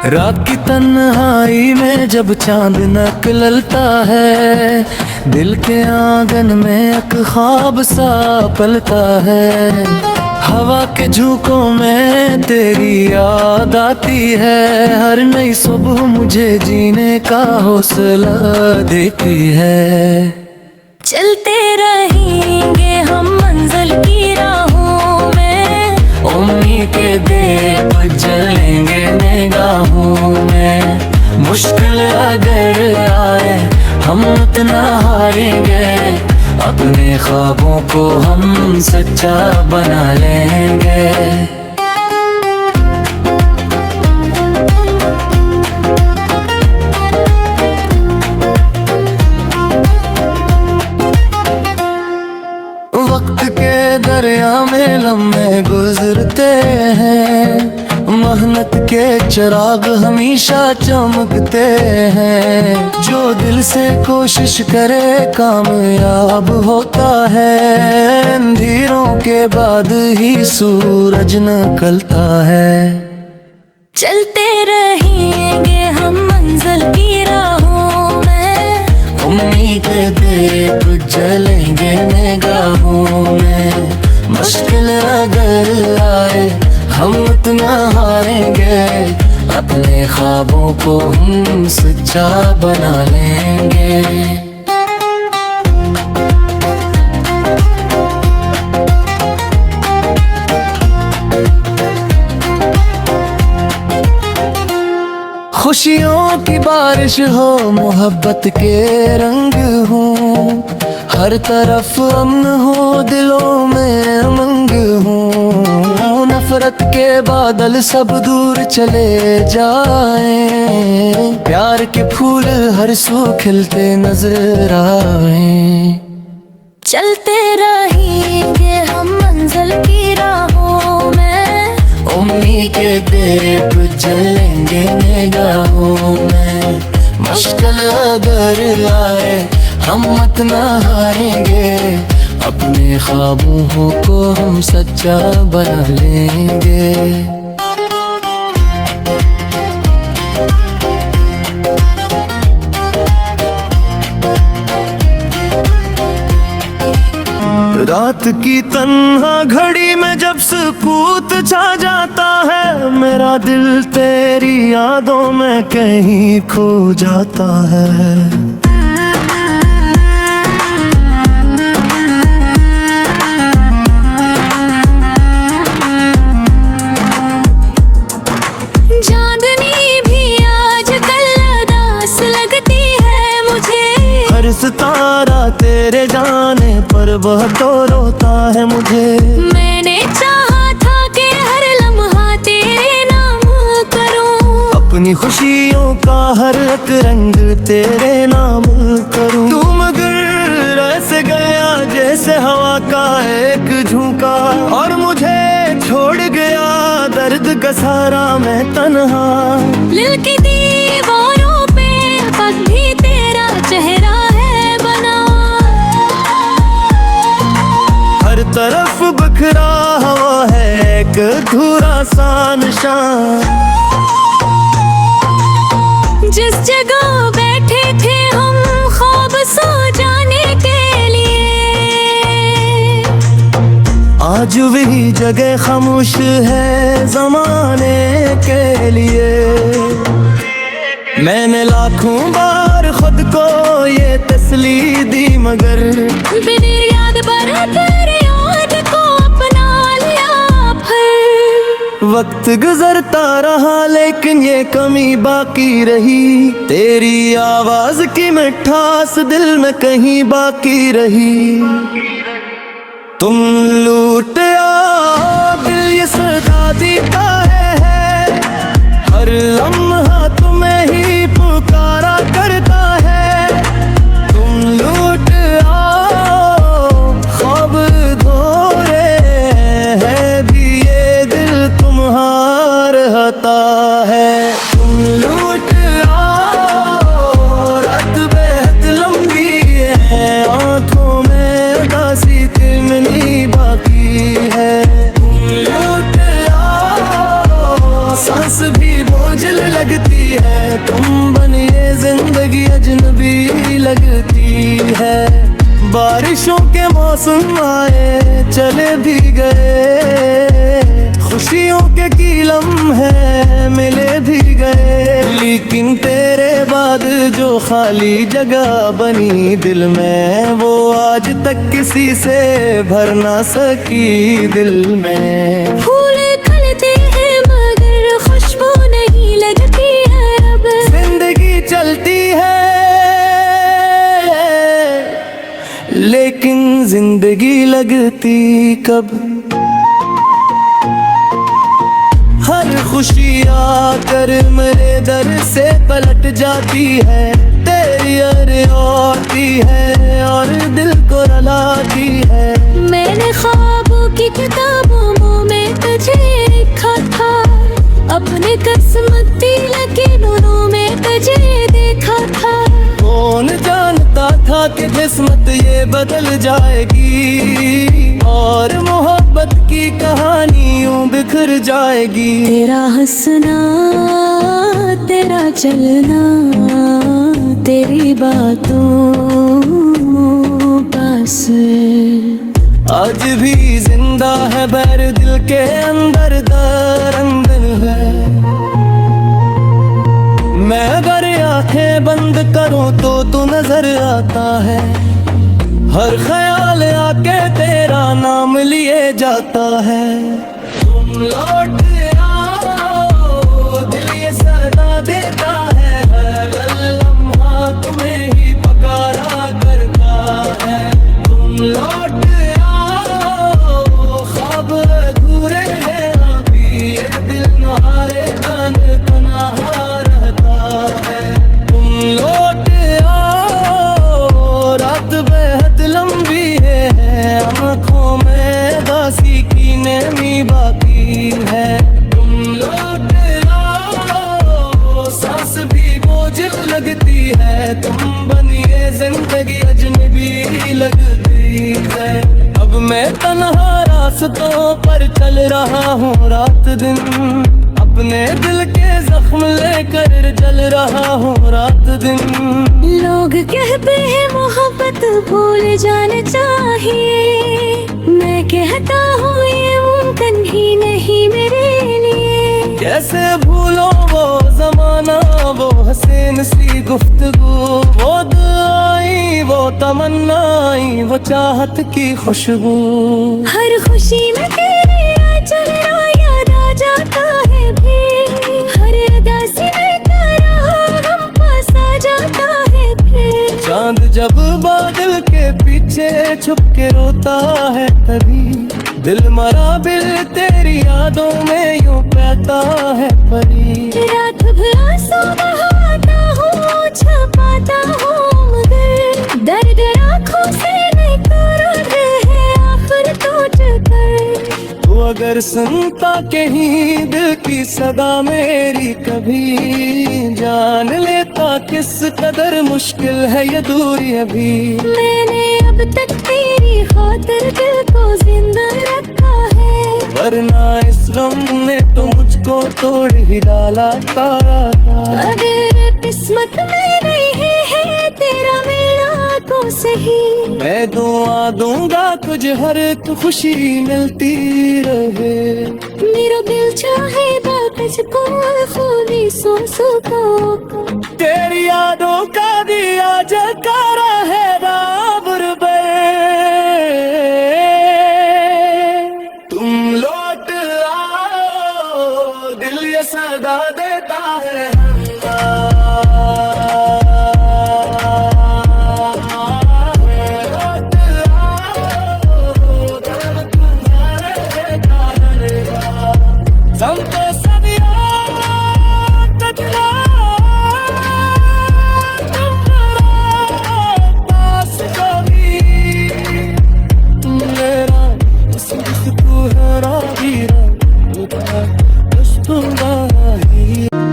रात की तन्हाई में जब चांद निकलता है, दिल के आंगन में एक ख्वाब सा पलता है। हवा के झोंकों में तेरी याद आती है, हर नई सुबह मुझे जीने का हौसला देती है। चलते रहेंगे हम मंजिल की राहों में, उम्मीद के दीप जलेंगे निगाहों में। मुश्किल अगर आए हम उतना हारेंगे, अपने ख्वाबों को हम सच्चा बना लेंगे। वक्त के दरिया में लम्हे गुजरते हैं, मेहनत के चिराग हमेशा चमकते हैं। जो दिल से कोशिश करे कामयाब होता है, अंधेरों के बाद ही सूरज निकलता है। चलते रहेंगे हम मंजिल की राहों में, उम्मीद के दीप जलेंगे निगाहों में। मुश्किल अगर आए हम उतना हारेंगे, अपने ख्वाबों को हम सच्चा बना लेंगे। खुशियों की बारिश हो, मोहब्बत के रंग हो, हर तरफ अमन हो, दिलों में उमंग हो। नफरत के बादल सब दूर चले जाएं, प्यार के फूल हर सू खिलते नजर आए। चलते रहेंगे हम मंजिल की राहों में, उम्मीद के दीप जलेंगे निगाहों में। मुश्किल अगर आए हम मत ना हारेंगे, अपने ख्वाबों को हम सच्चा बना लेंगे। रात की तन्हा घड़ी में जब सुकूत छा जाता है, मेरा दिल तेरी यादों में कहीं खो जाता है। चांदनी भी आजकल उदास लगती है मुझे, हर सितारा तेरे जाने पर बहुत रोता है मुझे। मैंने चाहा था कि हर लम्हा तेरे नाम करूं, अपनी खुशियों का हर एक रंग तेरे नाम करूं। तू मगर ऐसे गया जैसे हवा का एक झोंका, और मुझे छोड़ गया दर्द का सहारा मैं तन्हा। दिल की दीवारों पे अब भी तेरा चेहरा है बना, हर तरफ बिखरा हुआ है एक अधूरा सा निशान। जिस जगह बैठे थे हम ख्वाब सो जाने के लिए, आज वही जगह खामोश है ज़माने के लिए। मैंने लाखों बार खुद को ये तसल्ली दी, मगर बिन याद पर तेरी याद को अपना लिया फिर। वक्त गुजरता रहा लेकिन ये कमी बाकी रही, तेरी आवाज की मिठास दिल में कहीं बाकी रही। तुम लूट आओ दिल ये सदा देता है, हर लम्हा तुम्हें ही पुकारा करता है। तुम लूट आओ ख्वाब धोरे हैं भी ये दिल तुम्हार हता है। तुम लूट आओ रात बेहद लंबी है, आंखों में उदासी तिमनी बाकी है। तुम लूट आओ सांस भी बोझल लगे। लगती है। बारिशों के मौसम आए चले भी गए, खुशियों के की लम्हे मिले भी गए, लेकिन तेरे बाद जो खाली जगह बनी दिल में, वो आज तक किसी से भर ना सकी दिल में। फूल खिलते हैं मगर खुशबू नहीं लगती है अब। जिंदगी चलती है लेकिन जिंदगी लगती कब। हर खुशी आकर मेरे दर से पलट जाती है, तेरी याद आती है और दिल को रुलाती है। मैंने ख्वाबों की किताबों में तुझे लिखा था, अपने किस्मती लकीरों में तुझे देखा था। कौन जानता था कि किस्मत ये बदल जाएगी और मोहब्बत की कहानी यूं बिखर जाएगी। तेरा हंसना, तेरा चलना, तेरी बातों बस आज भी जिंदा है बैर दिल के अंदर दरअंदर है। मैं अगर आंखें बंद करूं तो तू नजर आता है, हर ख्याल आके तेरा नाम लिए जाता है। तुम लौट आओ दिल ये सदा देता है, हर लम्हा तुम्हें ही पुकारा करता है। तुम लौट आओ ख्वाब अधूरे हैं अभी, ये दिल तुम्हारे तन तन्हा रहता है। तुम लौट आओ रात बेहद लंबी है, आँखों में दासी की नमी बाकी है। तुम लौट आओ सांस भी बोझिल लगती है, तुम बनिए जिंदगी अजनबी लगती है। अब मैं तन्हा रास्तों पर चल रहा हूँ रात दिन, अपने दिल के जख्म लेकर जल रहा हूँ रात दिन। लोग कहते हैं मोहब्बत भूल जाना चाहिए, मैं कहता हूँ ये मुमकिन ही नहीं मेरे लिए। कैसे भूलो वो जमाना, वो हसीन सी गुफ्तगू, वो दुआई, वो तमन्नाई, वो चाहत की खुशबू। हर खुशी में तेरे चेहरा याद आ जाता है भी, हर उदासी में तेरा गम पास आ जाता है फिर। चांद जब बादल के पीछे छुप के रोता है तभी, दिल मरा बिल तेरी यादों में यूं बहता है परी। रात भर आंसू बहाता हूँ, छुपाता हूँ मगर दर्द आँखों से निकल है आखिर टूट कर। तू अगर सुनता कहीं दिल की सदा मेरी कभी, जान लेता किस कदर मुश्किल है ये दूरी अभी। मैंने अब तक तेरी खातिर दिल को जिंदा रखा है, वरना इस गम ने तो मुझको तोड़ ही डाला तारा था। अगर किस्मत में नहीं है तेरा मिलना तो सही, मैं दुआ दूंगा तुझे हर एक खुशी मिलती रहे। मेरा दिल चाहेगा तुझको खूबी सांसों को, तेरी यादों का दिया जलकारा है राबर बे। तुम लौट आओ दिल ये सदा देता है।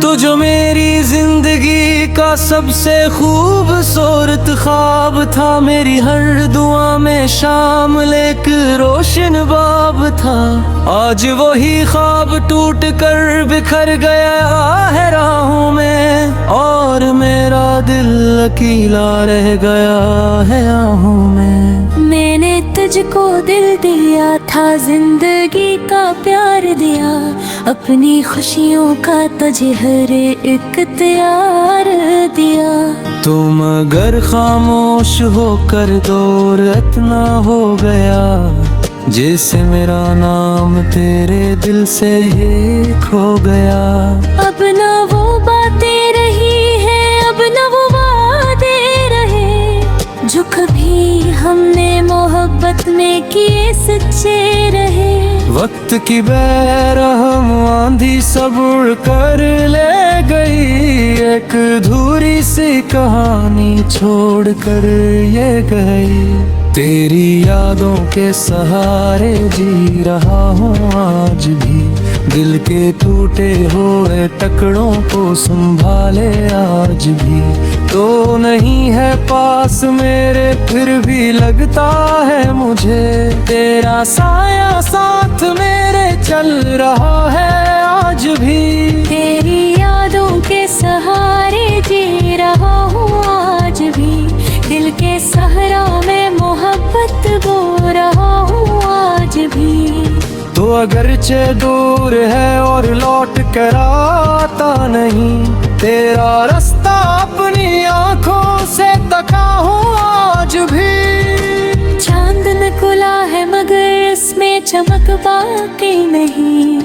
तू जो मेरी जिंदगी का सबसे खूबसूरत खूबसूरत ख्वाब था, मेरी हर दुआ में शामिल एक रोशन बाब था। आज वही ख्वाब टूट कर बिखर गया है राहों में, और मेरा दिल अकेला रह गया है आहों में। मैंने तुझको दिल दिया था, जिंदगी का प्यार दिया, अपनी खुशियों का तुझे हर एक इख्तियार दिया। तुम अगर खामोश होकर दूर इतना हो गया, जैसे मेरा नाम तेरे दिल से ही खो गया। अब ना वो बातें रही हैं, अब ना वो वादे रहे, जो कभी हमने मोहब्बत में किए सच्चे रहे। वक्त की बेरहम आंधी सब उड़ कर ले गई, एक अधूरी सी कहानी छोड़ कर ये गई। तेरी यादों के सहारे जी रहा हूँ आज भी, दिल के टूटे हुए टुकड़ों को संभाले आज भी। तो नहीं है पास मेरे फिर भी लगता है मुझे, तेरा साया साथ मेरे चल रहा है आज भी। तेरी यादों के सहारे जी रहा हूँ आज भी, दिल के सहरा में मोहब्बत बो रहा हूँ आज भी। तो अगरचे दूर है और लौट कर आता नहीं, तेरा रास्ता अपनी आंखों से तका हूँ आज भी। चांद निकला है मगर इसमें चमक बाकी नहीं,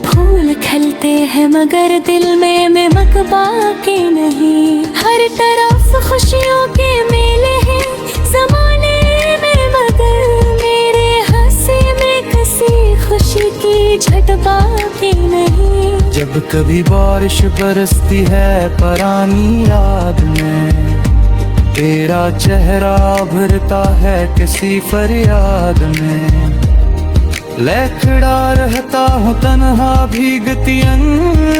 फूल खिलते हैं मगर दिल में महक बाकी नहीं। हर तरफ खुशियों के मेले हैं ज़माने में, मगर मेरे हंसी में किसी खुशी की झट बाकी नहीं। जब कभी बारिश बरसती है पुरानी याद में, तेरा चेहरा भरता है किसी फरियाद में। लैखड़ा रहता हूँ तन्हा भीगती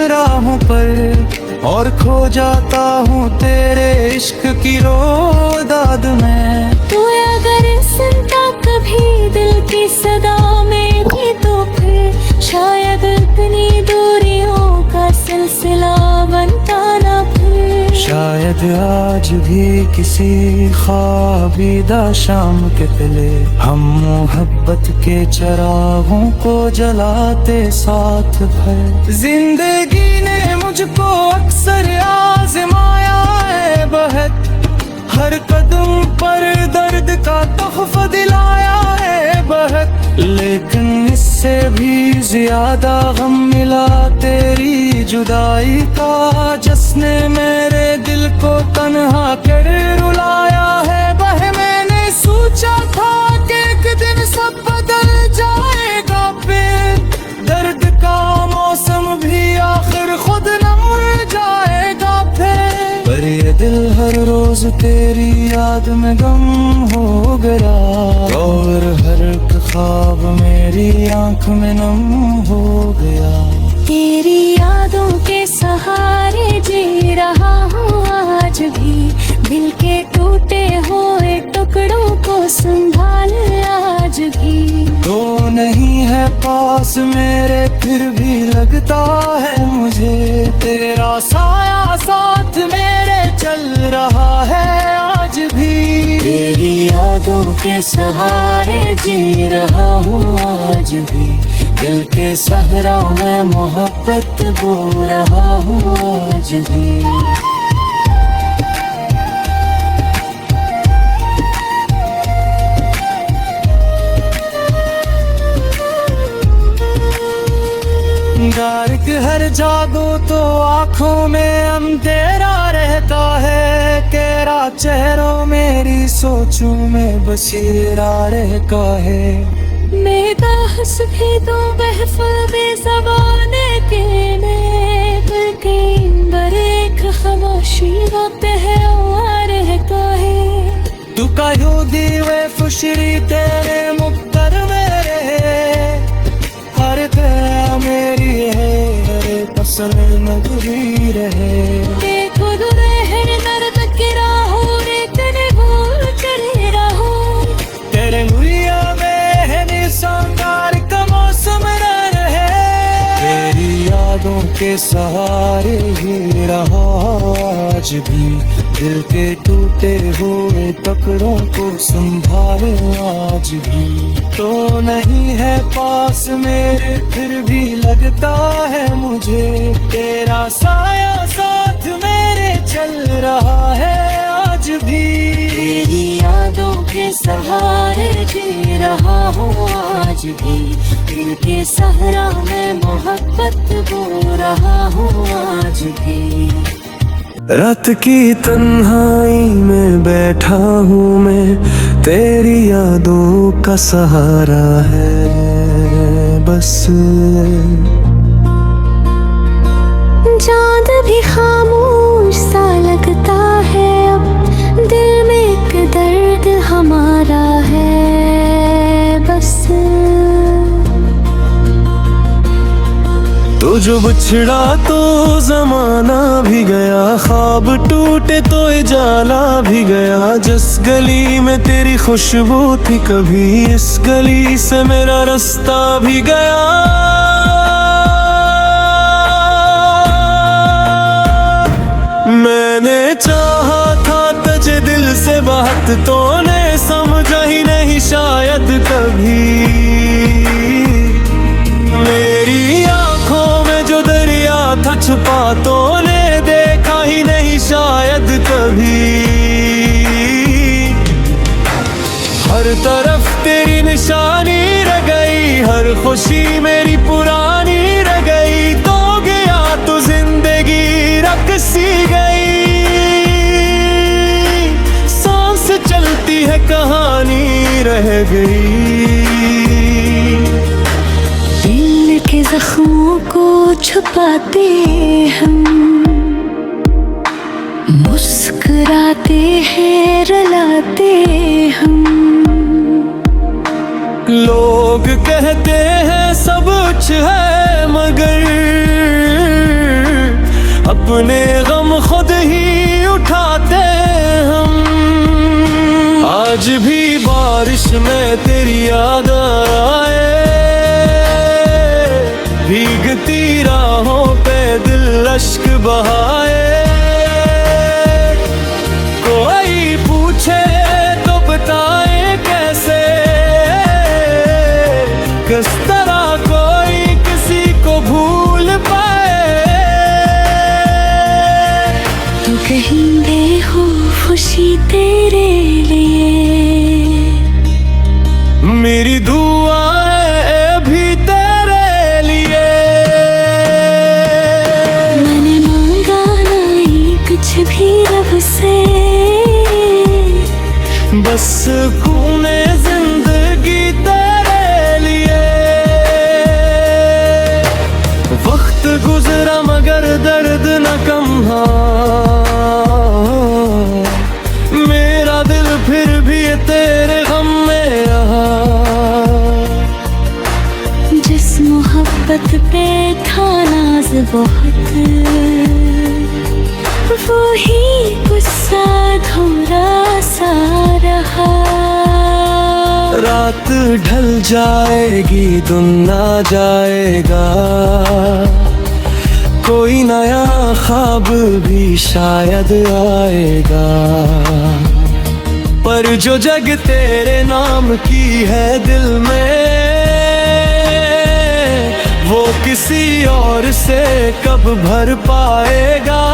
राहों पर, और खो जाता हूँ तेरे इश्क की रोदाद में। तू अगर सुनता कभी दिल की सदा मेरी, तो फिर शायद इतनी दूरियों का सिलसिला बनता ना फिर। शायद आज भी किसी ख्वाबीदा शाम के पहले हम मोहब्बत के चरागों को जलाते साथ भर। जिंदगी ने मुझको अक्सर आजमाया है बहुत, हर कदम पर दर्द का तोहफा दिलाया है बहुत। लेकिन इससे भी ज्यादा गम मिला तेरी जुदाई का, जिसने मेरे दिल को तन्हा कर रुलाया है वह। मैंने सोचा था कि एक दिन सब बदल जाएगा, फिर दर्द का मौसम भी आखिर खुद न उड़ जाएगा फिर। पर ये दिल हर रोज तेरी याद में गम हो गया, और हर एक ख्वाब मेरी आंख में नम हो गया। तेरी यादों के सहारे जी रहा हूँ आज भी, दिल के टूटे हुए टुकड़ों को संभाल आज भी। तो नहीं है पास मेरे फिर भी लगता है मुझे, तेरा साया साथ मेरे चल रहा है आज भी। तेरी यादों के सहारे जी रहा हूँ आज भी, दिल के सहरा में मोहब्बत बो रहा हूँ आज भी। गार्क हर जागो तो आँखों में अंधेरा रहता है, तेरा चेहरों मेरी सोचों में बसेरा रहता है। मेरा हंस भी तो महफिल में ज़माने के लेकिन बरेक खामोशी पे है और रहता है। तू कहो दीवे फुशरी तेरे मुक्तर मेरे, हर तेरा मेरी है, हर फसल नगरी रहे। देखो दुरे है नर्द की राहों के सहारे ही रहा आज भी, दिल के टूटे हुए टुकड़ों को संभाले आज भी। तो नहीं है पास मेरे फिर भी लगता है मुझे, तेरा साया साथ मेरे चल रहा है आज भी। तेरी यादों के सहारे जी रहा हूँ आज भी, दिल के सहरा में मोहब्बत बो रहा हूँ आज भी। रात की तन्हाई में बैठा हूँ मैं, तेरी यादों का सहारा है बस। चांद भी खामोश सा लगता है अब, दिल में एक दर्द हमारा है बस। तो जो बिछड़ा तो जमाना भी गया, ख्वाब टूटे तो उजाला भी गया। जिस गली में तेरी खुशबू थी कभी, इस गली से मेरा रास्ता भी गया। मैंने चाहा था तुझे दिल से बात, तूने समझा ही नहीं शायद कभी। मेरी आंखों में जो दरिया था छुपा, तूने देखा ही नहीं शायद कभी। हर तरफ तेरी निशानी रह गई, हर खुशी मेरी पुरानी रह गई। तो गया तो जिंदगी रकसी गई, सांस चलती है कहानी रह गई। दिल के जख्मों को छुपाते हम, मुस्कुराते हैं रलाते हम। लोग कहते हैं सब कुछ है मगर, अपने गम खुद ही उठाते हम। आज भी बारिश में तेरी याद आए, भीगती राहों पे दिल अश्क बहाए। कोई पूछे तो बताए कैसे, किस तरह कोई किसी को भूल पाए। तो कहीं हो खुशी तेरे लिए, मेरी दुआ है भी तेरे लिए। मैंने मांगा नहीं कुछ भी रब से, बस खूने जिंदगी तेरे लिए। वक्त गुजरा मगर दर्द न कम हा, मेरा दिल फिर भी तेरे गम में रहा। जिस मोहब्बत पे था नाज बहुत, वो ही गुस्सा थोड़ा सा रहा। रात ढल जाएगी दिन आ जाएगा, कोई नया ख्वाब भी शायद आएगा। पर जो जग तेरे नाम की है दिल में, वो किसी और से कब भर पाएगा।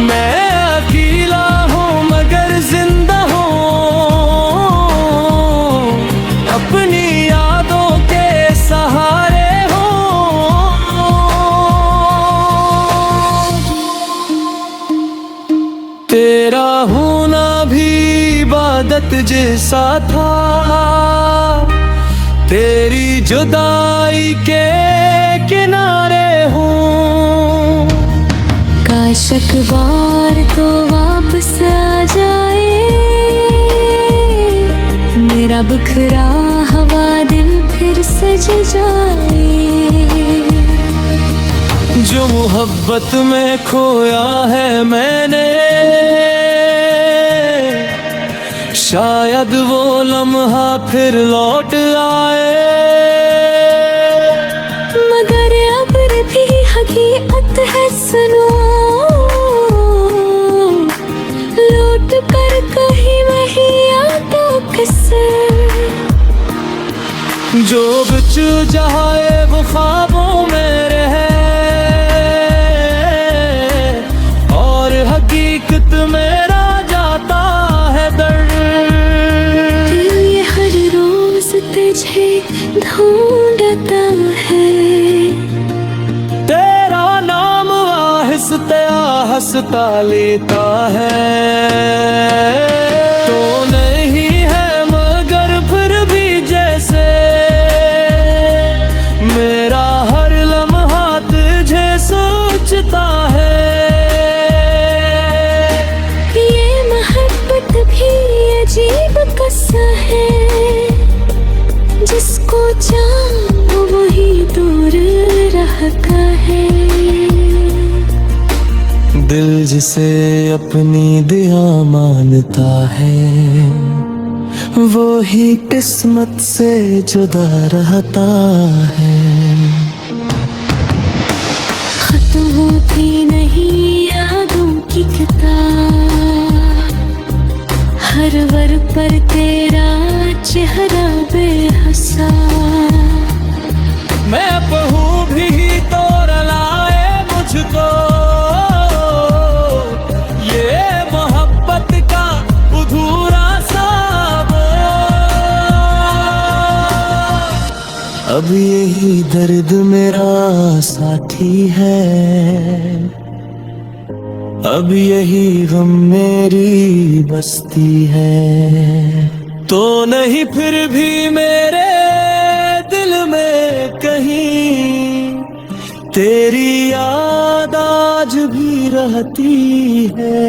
मैं अकेला हूँ मगर जिंदा हूँ, अपनी यादों के सहारे हूँ। तेरा होना भी इबादत जैसा था, तेरी जुदाई के किनारे हूँ। काश एक बार तो वापस आ जाए, मेरा बिखरा हवा दिल फिर सज जाए। जो मोहब्बत में खोया है मैंने, शायद वो लम्हा फिर लौट आए। मगर कर कहीं वही आता कसर। जो बिच जाए वो ख्वाबों में रहे और हकीकत मेरा जाता है दर्द। दिल ये हर रोज तुझे ढूंढता है, तेरा नाम आहिस्ता आहिस्ता लेता है। तो नहीं है मगर फिर भी जैसे मेरा हर लम्हा तुझे सोचता है। ये मोहब्बत भी अजीब किस्सा है, जिसको चाहो वही दूर रहता है। दिल जिसे अपनी दिया मानता है वो ही किस्मत से जुदा रहता है। खत्म होती नहीं यादों की किताब, हर वर पर तेरा चेहरा बेहसा। मैं बहू भी तो रलाए मुझको ये मोहब्बत का अधूरा सा बोल। अब यही दर्द मेरा साथी है, अब यही गम मेरी बस्ती है। तो नहीं फिर भी मेरे दिल में कहीं तेरी याद आज भी रहती है।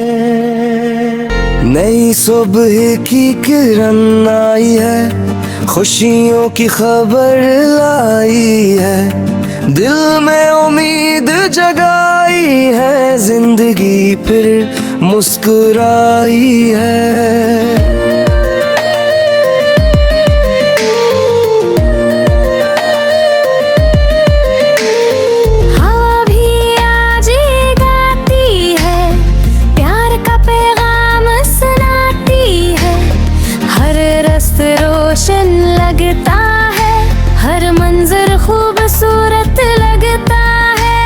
नई सुबह की किरण आई है, खुशियों की खबर लाई है, दिल में उम्मीद जगाई है, जिंदगी फिर मुस्कुराई है। रोशन लगता है, हर मंजर खूबसूरत लगता है।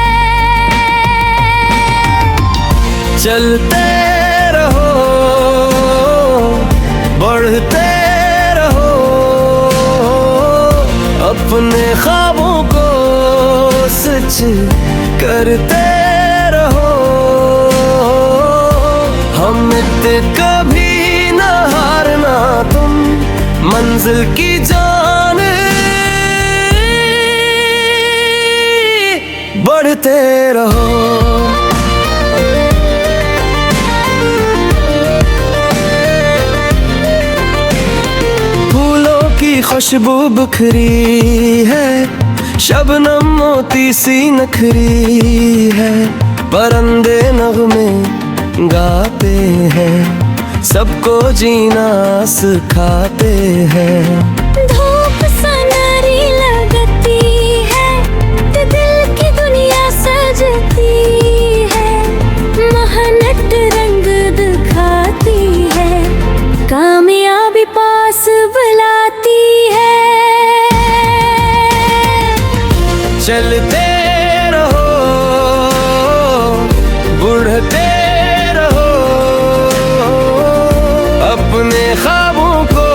चलते रहो बढ़ते रहो, अपने ख्वाबों को सच करते रहो। हम कभी न हारना, तुम मंजिल की जान बढ़ते रहो। फूलों की खुशबू बिखरी है, शबनम मोती सी नखरी है, परिंदे नगमे गाते हैं, सबको जीना सिखाते हैं। धूप सनरी लगती है तो दिल की दुनिया सजती है, मेहनत रंग दिखाती है, कामयाबी पास बुलाती है। चलते रहो बढ़ते अपने ख्वाबों को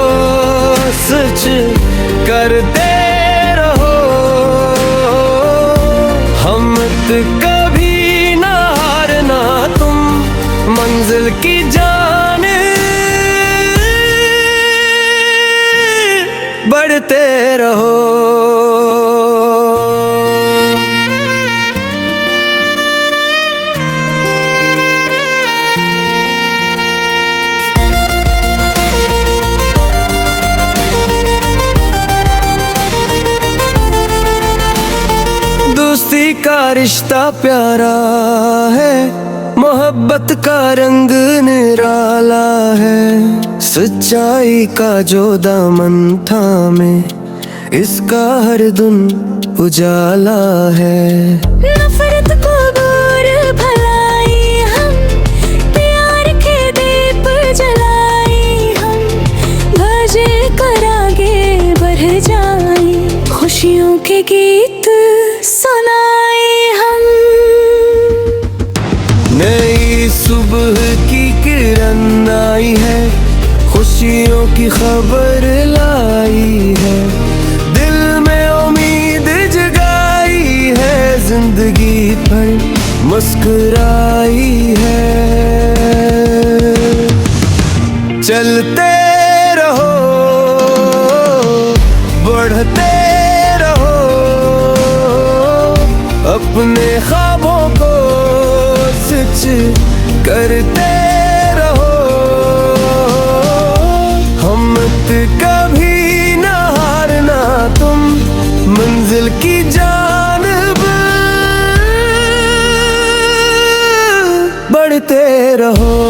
सच करते रहो। हम कभी ना हारना, तुम मंजिल की जान बढ़ते रहो। दोस्ती का रिश्ता प्यारा है, मोहब्बत का रंग निराला है, सच्चाई का जो दामन थामे इसका हर दिन उजाला है। नफरत को दूर भलाई हम प्यार के दीप के गीत सुनाए हम। नई सुबह की किरण आई है, खुशियों की खबर लाई है, दिल में उम्मीद जगाई है, जिंदगी पर मुस्कुराई है। चलते रहो, बढ़ते रहो, अपने ख्वाबों को सच करते रहो। हिम्मत कभी ना हारना, तुम मंजिल की जानिब बढ़ते रहो।